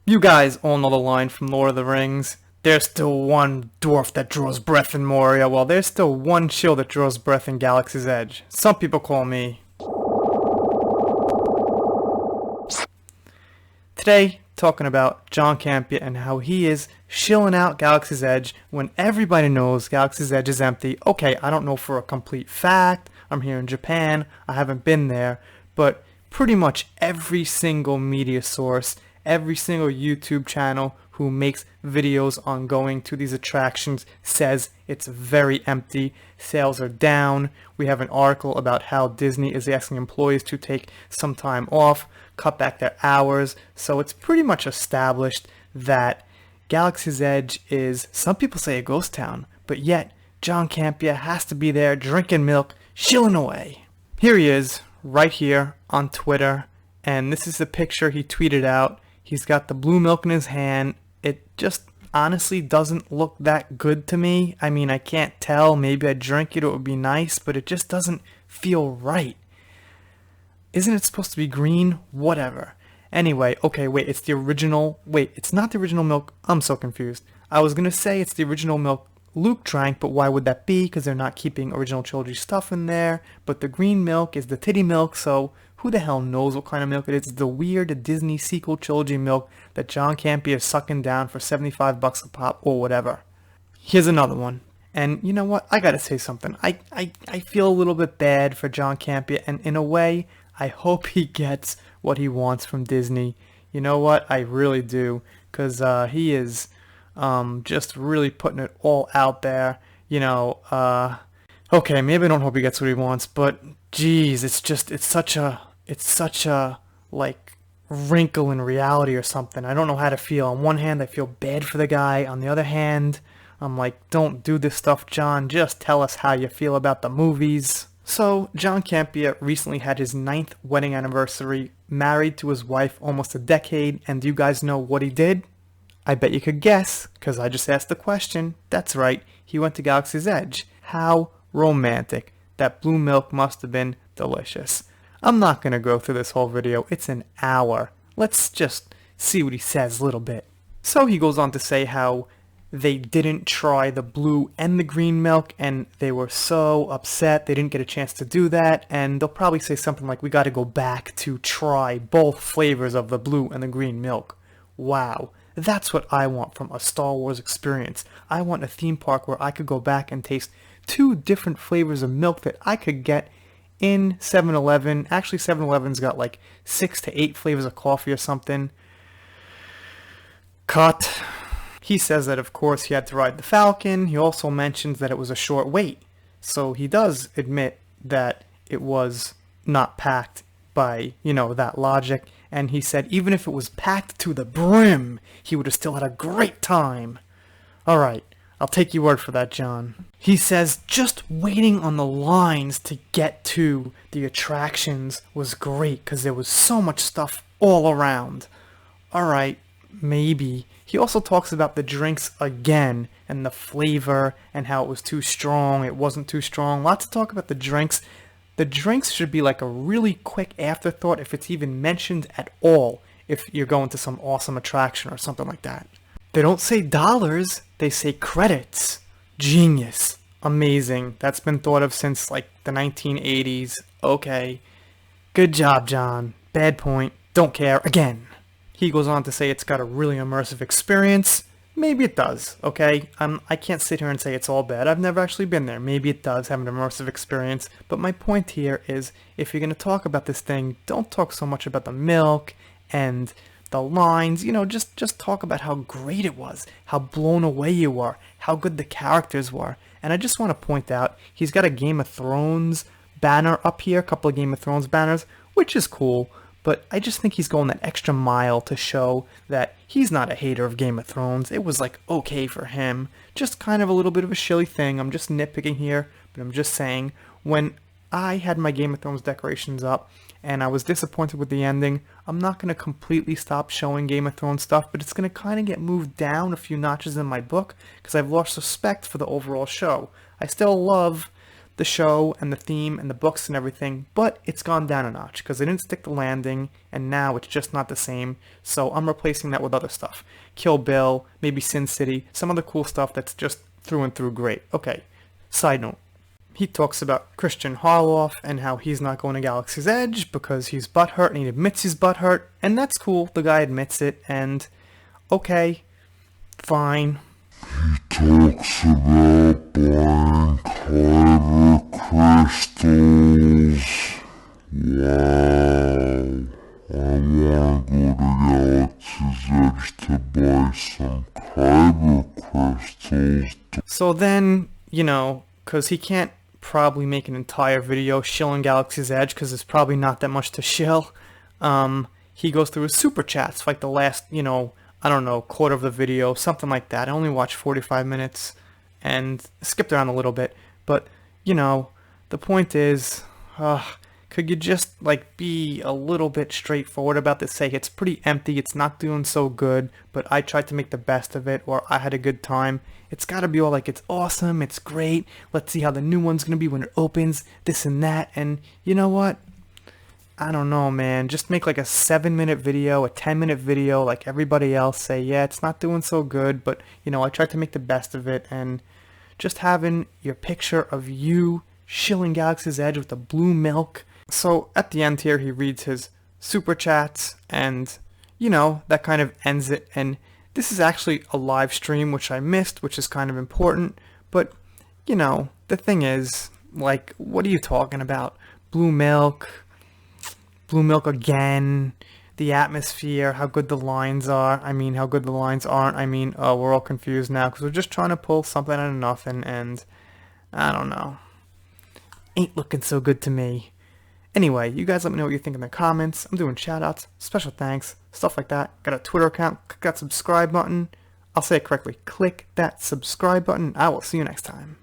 You guys all know the line from Lord of the Rings. There's still one dwarf that draws breath in Moria. Well, there's still one chill that draws breath in Galaxy's Edge. Some people call me. Today, talking about John Campea and how he is shilling out Galaxy's Edge when everybody knows Galaxy's Edge is empty. Okay, I don't know for a complete fact. I'm here in Japan. I haven't been there. But pretty much every single media source, every single YouTube channel who makes videos on going to these attractions says it's very empty. Sales are down. We have an article about how Disney is asking employees to take some time off, cut back their hours. So it's pretty much established that Galaxy's Edge is, some people say, a ghost town, but yet John Campea has to be there drinking milk, shilling away. Here he is, right here on Twitter, and this is the picture he tweeted out. He's got the blue milk in his hand. It just honestly doesn't look that good to me. I mean, I can't tell. Maybe I'd drink it, it would be nice, but it just doesn't feel right. Isn't it supposed to be green? Whatever. Anyway, okay, wait, it's the original. Wait, it's not the original milk. I'm so confused. I was going to say it's the original milk Luke drank, but why would that be? Because they're not keeping original trilogy stuff in there. But the green milk is the titty milk, so who the hell knows what kind of milk it is? It's the weird Disney sequel trilogy milk that John Campea is sucking down for $75 a pop or whatever. Here's another one. And you know what? I gotta say something. I feel a little bit bad for John Campea, and in a way, I hope he gets what he wants from Disney. You know what? I really do. Because he is just really putting it all out there. Okay, maybe I don't hope he gets what he wants, but geez, it's such a like wrinkle in reality or something. I don't know how to feel. On one hand, I feel bad for the guy. On the other hand, I'm like, don't do this stuff, John. Just tell us how you feel about the movies. So, John Campea recently had his 9th wedding anniversary, married to his wife almost a decade, and do you guys know what he did? I bet you could guess, because I just asked the question. That's right, he went to Galaxy's Edge. How romantic. That blue milk must have been delicious. I'm not going to go through this whole video. It's an hour. Let's just see what he says a little bit. So he goes on to say how they didn't try the blue and the green milk, and they were so upset they didn't get a chance to do that, and they'll probably say something like, we got to go back to try both flavors of the blue and the green milk. Wow. That's what I want from a Star Wars experience. I want a theme park where I could go back and taste 2 different flavors of milk that I could get in 7-Eleven. Actually, 7-Eleven's got like 6 to 8 flavors of coffee or something. Cut. He says that, of course, he had to ride the Falcon. He also mentions that it was a short wait. So he does admit that it was not packed by, that logic. And he said even if it was packed to the brim, he would have still had a great time. Alright, I'll take your word for that, John. He says just waiting on the lines to get to the attractions was great because there was so much stuff all around. Alright, maybe. He also talks about the drinks again and the flavor and how it was too strong, it wasn't too strong. Lots of talk about the drinks. The drinks should be like a really quick afterthought if it's even mentioned at all if you're going to some awesome attraction or something like that. They don't say dollars, they say credits. Genius. Amazing. That's been thought of since like the 1980s. Okay. Good job, John. Bad point. Don't care. Again. He goes on to say it's got a really immersive experience. Maybe it does, okay? I can't sit here and say it's all bad. I've never actually been there. Maybe it does have an immersive experience. But my point here is, if you're going to talk about this thing, don't talk so much about the milk and the lines. Just talk about how great it was, how blown away you were, how good the characters were. And I just want to point out, he's got a Game of Thrones banner up here, a couple of Game of Thrones banners, which is cool. But I just think he's going that extra mile to show that he's not a hater of Game of Thrones. It was like okay for him. Just kind of a little bit of a shilly thing. I'm just nitpicking here, but I'm just saying, when I had my Game of Thrones decorations up and I was disappointed with the ending, I'm not going to completely stop showing Game of Thrones stuff, but it's going to kind of get moved down a few notches in my book because I've lost respect for the overall show. I still love the show and the theme and the books and everything, but it's gone down a notch because they didn't stick the landing, and now it's just not the same. So I'm replacing that with other stuff. Kill Bill, maybe Sin City, some other cool stuff that's just through and through great. Okay, side note. He talks about Christian Harloff and how he's not going to Galaxy's Edge because he's butthurt, and he admits he's butthurt, and that's cool. The guy admits it, and okay, fine. He talks about buying kyber crystals. Wow. I want to go to Galaxy's Edge to buy some kyber crystals. So then, because he can't probably make an entire video shilling Galaxy's Edge because there's probably not that much to shill, he goes through his super chats, like the last, I don't know, quarter of the video, something like that. I only watched 45 minutes and skipped around a little bit. But, the point is, could you just, be a little bit straightforward about this? Say, it's pretty empty, it's not doing so good, but I tried to make the best of it, or I had a good time. It's gotta be all it's awesome, it's great, let's see how the new one's gonna be when it opens, this and that, and you know what? I don't know, man. Just make a 7-minute video, a 10-minute video like everybody else. Say, yeah, it's not doing so good, but, I tried to make the best of it. And just having your picture of you shilling Galaxy's Edge with the blue milk. So at the end here, he reads his super chats, and, that kind of ends it. And this is actually a live stream, which I missed, which is kind of important. But, the thing is, what are you talking about? Blue milk again, the atmosphere, how good the lines are, how good the lines aren't, we're all confused now because we're just trying to pull something out of nothing, and I don't know. Ain't looking so good to me. Anyway, you guys let me know what you think in the comments. I'm doing shoutouts, special thanks, stuff like that. Got a Twitter account, click that subscribe button. I'll say it correctly, click that subscribe button. I will see you next time.